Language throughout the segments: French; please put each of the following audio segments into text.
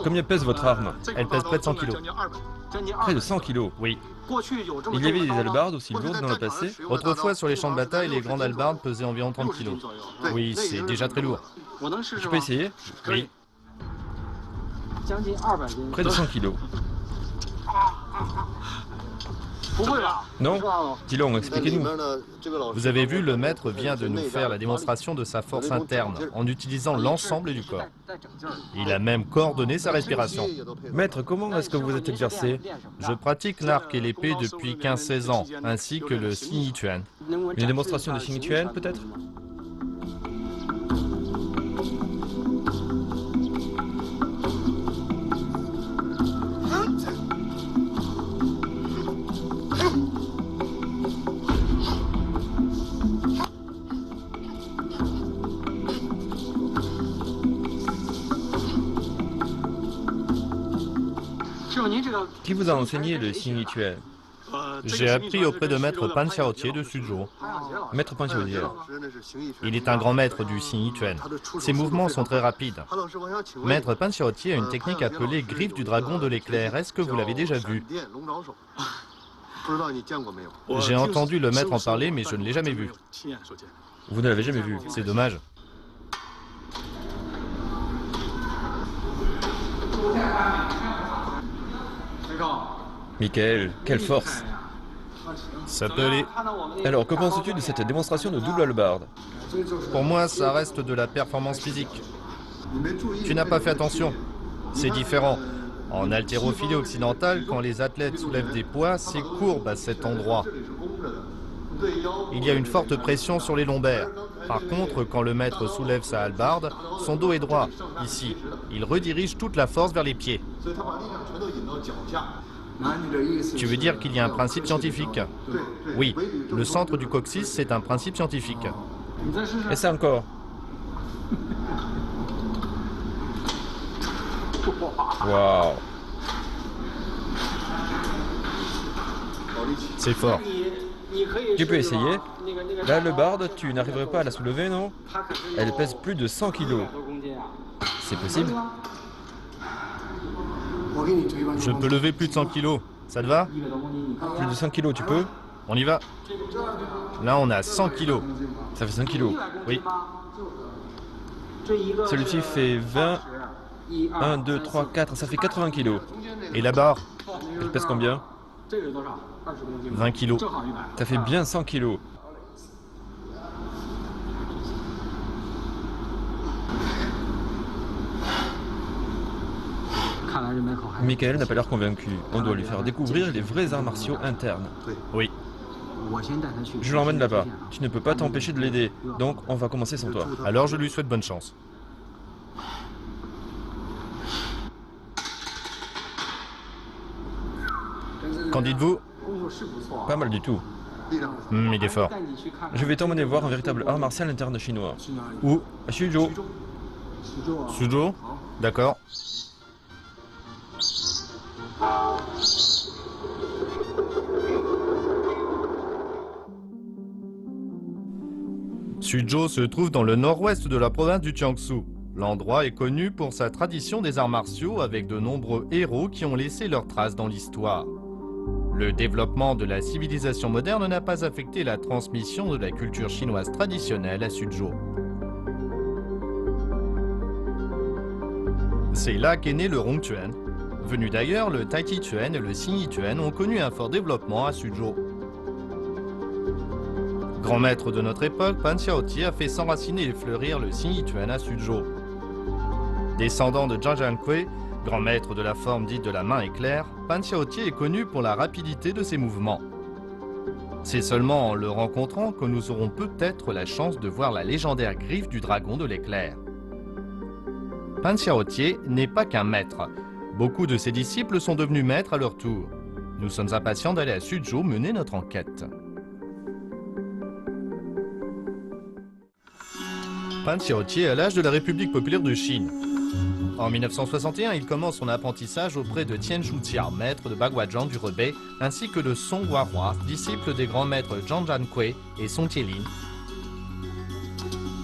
Combien pèse votre arme? Elle pèse près de 100 kilos. Près de 100 kilos. Oui. Il y avait des hallebardes aussi lourdes dans le passé? Autrefois, sur les champs de bataille, les grandes hallebardes pesaient environ 30 kilos. Oui, c'est déjà très lourd. Je peux essayer? Oui. Près de 100 kilos. Non? Dis-le, expliquez-nous. Vous avez vu, le maître vient de nous faire la démonstration de sa force interne en utilisant l'ensemble du corps. Il a même coordonné sa respiration. Maître, comment est-ce que vous êtes exercé? Je pratique l'arc et l'épée depuis 15-16 ans, ainsi que le Xing Yi Quan. Une démonstration de Xing Yi Quan, peut-être? Qui vous a enseigné le Xing Yi Quan? J'ai appris auprès de maître Pan Xiaotie de Suzhou. Maître Pan Xiaotie. Il est un grand maître du Xing Yi Quan. Ses mouvements sont très rapides. Maître Pan Xiaotie a une technique appelée griffe du dragon de l'éclair. Est-ce que vous l'avez déjà vue? J'ai entendu le maître en parler, mais je ne l'ai jamais vu. Vous ne l'avez jamais vu? C'est dommage. Michael, quelle force! Ça peut aller. Alors, que penses-tu de cette démonstration de double hallebarde? Pour moi, ça reste de la performance physique. Tu n'as pas fait attention. C'est différent. En haltérophilie occidentale, quand les athlètes soulèvent des poids, c'est courbe à cet endroit. Il y a une forte pression sur les lombaires. Par contre, quand le maître soulève sa hallebarde, son dos est droit, ici. Il redirige toute la force vers les pieds. Tu veux dire qu'il y a un principe scientifique? Oui, le centre du coccyx, c'est un principe scientifique. Et ça encore? Waouh! C'est fort. Tu peux essayer. La hallebarde, tu n'arriverais pas à la soulever, non? Elle pèse plus de 100 kilos. C'est possible? Je peux lever plus de 100 kilos. Ça te va? Plus de 100 kilos, tu peux? On y va. Là, on a 100 kilos. Ça fait 100 kilos. Oui. Celui-ci fait 20. 1, 2, 3, 4, ça fait 80 kilos. Et la barre? Elle pèse combien? 20 kilos. Ça fait bien 100 kilos. Michael n'a pas l'air convaincu. On doit lui faire découvrir les vrais arts martiaux internes. Oui. Je l'emmène là-bas. Tu ne peux pas t'empêcher de l'aider. Donc, on va commencer sans toi. Alors, je lui souhaite bonne chance. Qu'en dites-vous? Pas mal du tout. Il est fort. Je vais t'emmener voir un véritable art martial interne chinois. Où? À Suzhou. Suzhou? D'accord. Suzhou se trouve dans le nord-ouest de la province du Jiangsu. L'endroit est connu pour sa tradition des arts martiaux avec de nombreux héros qui ont laissé leurs traces dans l'histoire. Le développement de la civilisation moderne n'a pas affecté la transmission de la culture chinoise traditionnelle à Suzhou. C'est là qu'est né le Rongquan. Venus d'ailleurs, le Tai Chi Chuan et le Xing Yi Chuan ont connu un fort développement à Suzhou. Grand maître de notre époque, Pan Xiaotie a fait s'enraciner et fleurir le Xing Yi Chuan à Suzhou. Descendant de Zhang Jiankui, grand maître de la forme dite de la main éclair, Pan Xiaotie est connu pour la rapidité de ses mouvements. C'est seulement en le rencontrant que nous aurons peut-être la chance de voir la légendaire griffe du dragon de l'éclair. Pan Xiaotie n'est pas qu'un maître. Beaucoup de ses disciples sont devenus maîtres à leur tour. Nous sommes impatients d'aller à Suzhou mener notre enquête. Pan Xiaotie est à l'âge de la République populaire de Chine. En 1961, il commence son apprentissage auprès de Tian Shuxia, maître de Baguazhang du Rebei, ainsi que de Song Huarua, disciple des grands maîtres Zhang Jiankui et Song Jielin.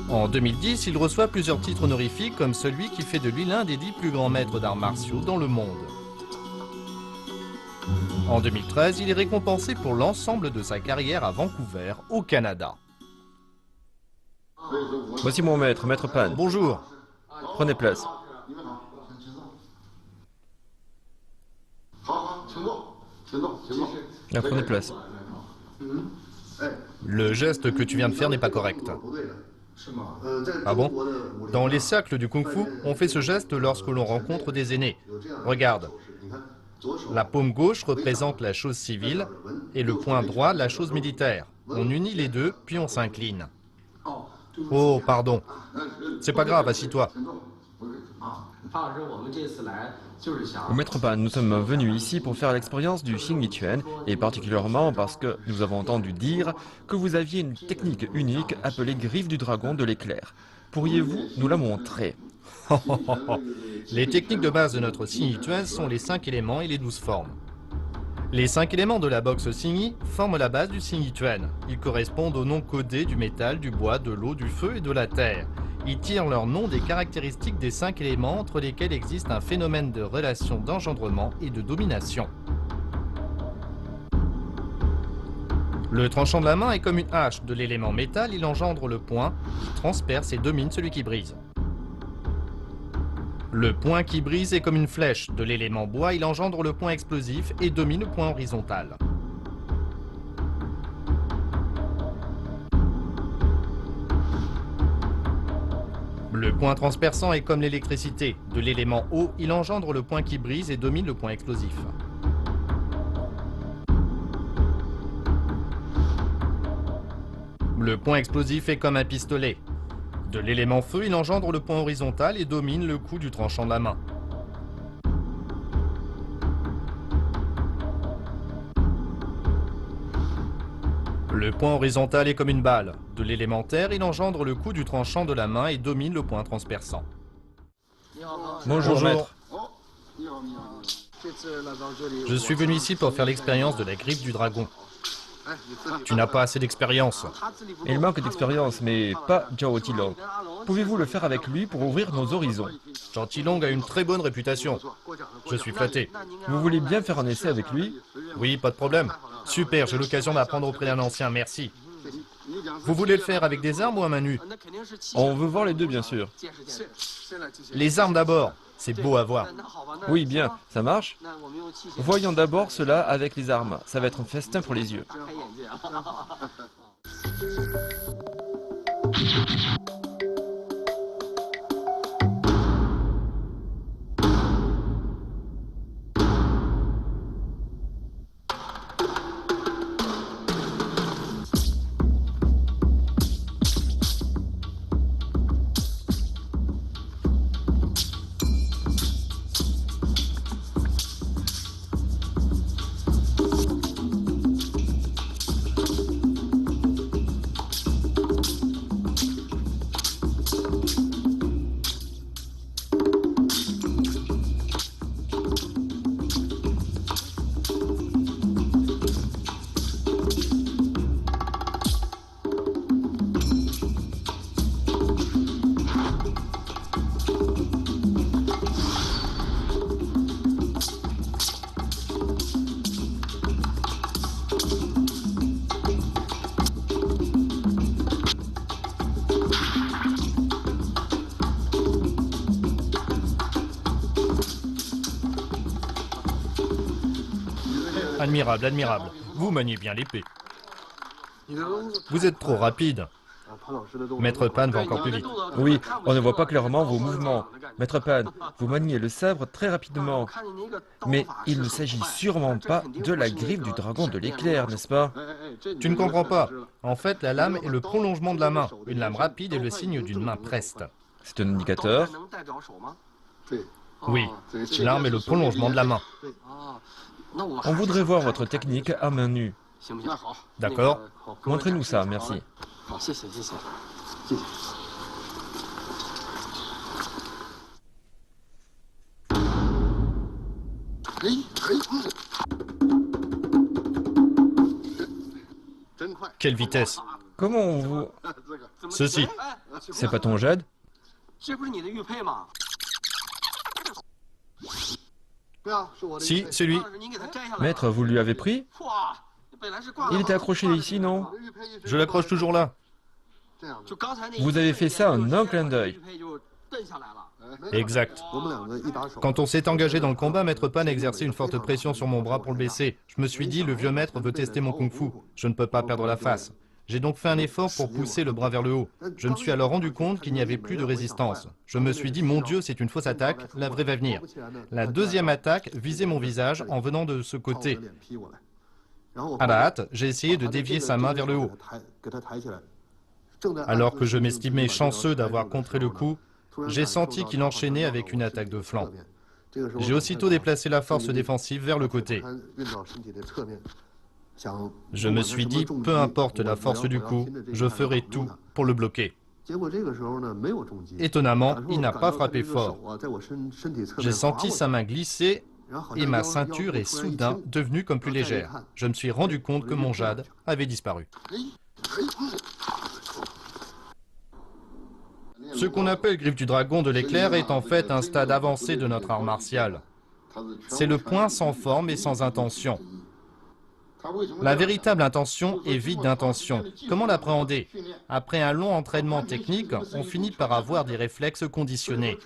En 2010, il reçoit plusieurs titres honorifiques comme celui qui fait de lui l'un des 10 plus grands maîtres d'arts martiaux dans le monde. En 2013, il est récompensé pour l'ensemble de sa carrière à Vancouver, au Canada. Voici mon maître, Maître Pan. Bonjour. Prenez place. Prenez place. Le geste que tu viens de faire n'est pas correct. Ah bon? Dans les cercles du Kung-Fu, on fait ce geste lorsque l'on rencontre des aînés. Regarde. La paume gauche représente la chose civile et le poing droit la chose militaire. On unit les deux, puis on s'incline. Oh, pardon. C'est pas grave, assis-toi. Maître Pan, nous sommes venus ici pour faire l'expérience du Xing Yi Quan, et particulièrement parce que nous avons entendu dire que vous aviez une technique unique appelée griffe du dragon de l'éclair. Pourriez-vous nous la montrer? Les techniques de base de notre Xing Yi Quan sont les 5 éléments et les 12 formes. Les 5 éléments de la boxe Xing Yi forment la base du Xing Yi Quan. Ils correspondent aux noms codés du métal, du bois, de l'eau, du feu et de la terre. Ils tirent leur nom des caractéristiques des 5 éléments entre lesquels existe un phénomène de relation d'engendrement et de domination. Le tranchant de la main est comme une hache. De l'élément métal, il engendre le poing, qui transperce et domine celui qui brise. Le poing qui brise est comme une flèche. De l'élément bois, il engendre le poing explosif et domine le poing horizontal. Le poing transperçant est comme l'électricité. De l'élément eau, il engendre le poing qui brise et domine le poing explosif. Le poing explosif est comme un pistolet. De l'élément feu, il engendre le poing horizontal et domine le coup du tranchant de la main. Le poing horizontal est comme une balle. De l'élément terre, il engendre le coup du tranchant de la main et domine le poing transperçant. Bonjour, maître. Je suis venu ici pour faire l'expérience de la griffe du dragon. Tu n'as pas assez d'expérience. Il manque d'expérience, mais pas Zhao Tilong. Pouvez-vous le faire avec lui pour ouvrir nos horizons? Zhao Tilong a une très bonne réputation. Je suis flatté. Vous voulez bien faire un essai avec lui? Oui, pas de problème. Super, j'ai l'occasion d'apprendre auprès d'un ancien, merci. Vous voulez le faire avec des armes ou à main nue? On veut voir les deux, bien sûr. Les armes d'abord, c'est beau à voir. Oui, bien, ça marche? Voyons d'abord cela avec les armes. Ça va être un festin pour les yeux. Admirable, admirable. Vous maniez bien l'épée. Vous êtes trop rapide. Maître Pan va encore plus vite. Oui, on ne voit pas clairement vos mouvements. Maître Pan, vous maniez le sabre très rapidement. Mais il ne s'agit sûrement pas de la griffe du dragon de l'éclair, n'est-ce pas? Tu ne comprends pas. En fait, la lame est le prolongement de la main. Une lame rapide est le signe d'une main preste. C'est un indicateur. Oui, l'arme est le prolongement de la main. On voudrait voir votre technique à main nue. D'accord. Montrez-nous ça, merci. Quelle vitesse! Comment vous... Ceci. C'est pas ton Jade? Si, c'est lui. Maître, vous lui avez pris? Il était accroché ici, non? Je l'accroche toujours là. Vous avez fait ça en un clin d'œil. Exact. Quand on s'est engagé dans le combat, Maître Pan a exercé une forte pression sur mon bras pour le baisser. Je me suis dit, le vieux maître veut tester mon kung-fu. Je ne peux pas perdre la face. J'ai donc fait un effort pour pousser le bras vers le haut. Je me suis alors rendu compte qu'il n'y avait plus de résistance. Je me suis dit, mon Dieu, c'est une fausse attaque, la vraie va venir. La deuxième attaque visait mon visage en venant de ce côté. À la hâte, j'ai essayé de dévier sa main vers le haut. Alors que je m'estimais chanceux d'avoir contré le coup, j'ai senti qu'il enchaînait avec une attaque de flanc. J'ai aussitôt déplacé la force défensive vers le côté. Je me suis dit, peu importe la force du coup, je ferai tout pour le bloquer. Étonnamment, il n'a pas frappé fort. J'ai senti sa main glisser et ma ceinture est soudain devenue comme plus légère. Je me suis rendu compte que mon Jade avait disparu. Ce qu'on appelle griffe du dragon de l'éclair est en fait un stade avancé de notre art martial. C'est le point sans forme et sans intention. La véritable intention est vide d'intention. Comment l'appréhender? Après un long entraînement technique, on finit par avoir des réflexes conditionnés.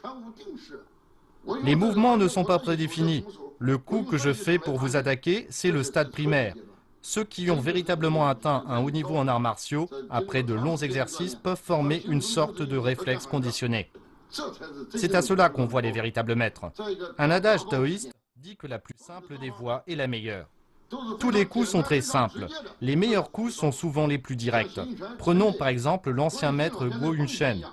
Les mouvements ne sont pas prédéfinis. Le coup que je fais pour vous attaquer, c'est le stade primaire. Ceux qui ont véritablement atteint un haut niveau en arts martiaux, après de longs exercices, peuvent former une sorte de réflexe conditionné. C'est à cela qu'on voit les véritables maîtres. Un adage taoïste dit que la plus simple des voies est la meilleure. Tous les coups sont très simples. Les meilleurs coups sont souvent les plus directs. Prenons par exemple l'ancien maître Guo Yunshen.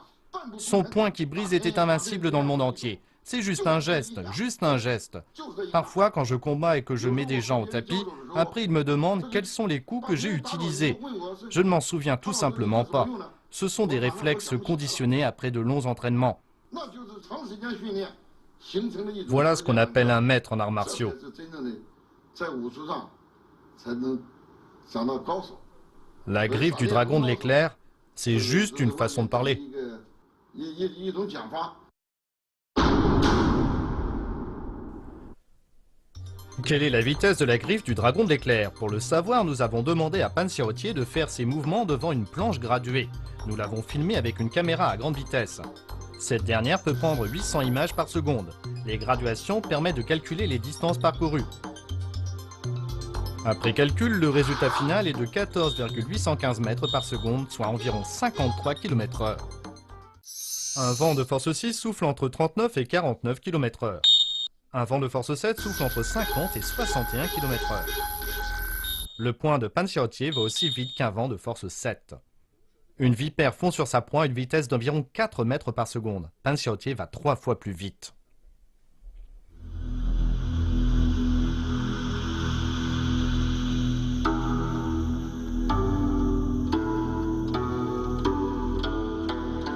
Son poing qui brise était invincible dans le monde entier. C'est juste un geste, juste un geste. Parfois, quand je combats et que je mets des gens au tapis, après ils me demandent quels sont les coups que j'ai utilisés. Je ne m'en souviens tout simplement pas. Ce sont des réflexes conditionnés après de longs entraînements. Voilà ce qu'on appelle un maître en arts martiaux. La griffe du dragon de l'éclair, c'est juste une façon de parler. Quelle est la vitesse de la griffe du dragon de l'éclair? Pour le savoir, nous avons demandé à Pan Xiaotier de faire ses mouvements devant une planche graduée. Nous l'avons filmé avec une caméra à grande vitesse. Cette dernière peut prendre 800 images par seconde. Les graduations permettent de calculer les distances parcourues. Après calcul, le résultat final est de 14,815 mètres par seconde, soit environ 53 km/h. Un vent de force 6 souffle entre 39 et 49 km/h. Un vent de force 7 souffle entre 50 et 61 km/h. Le poing de Pan Xiaotier va aussi vite qu'un vent de force 7. Une vipère fond sur sa proie à une vitesse d'environ 4 mètres par seconde. Pan Xiaotier va 3 fois plus vite.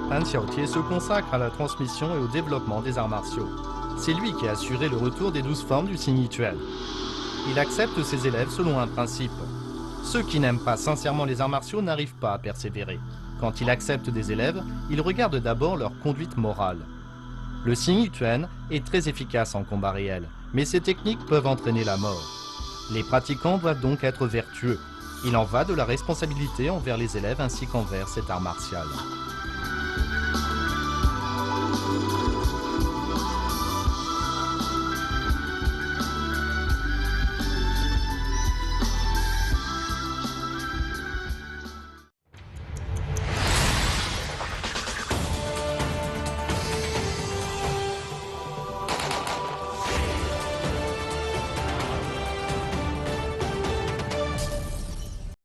Pan Xiaotier se consacre à la transmission et au développement des arts martiaux. C'est lui qui a assuré le retour des 12 formes du signe Yi-Chuan. Il accepte ses élèves selon un principe. Ceux qui n'aiment pas sincèrement les arts martiaux n'arrivent pas à persévérer. Quand il accepte des élèves, il regarde d'abord leur conduite morale. Le signe Yi-Chuan est très efficace en combat réel, mais ces techniques peuvent entraîner la mort. Les pratiquants doivent donc être vertueux. Il en va de la responsabilité envers les élèves ainsi qu'envers cet art martial.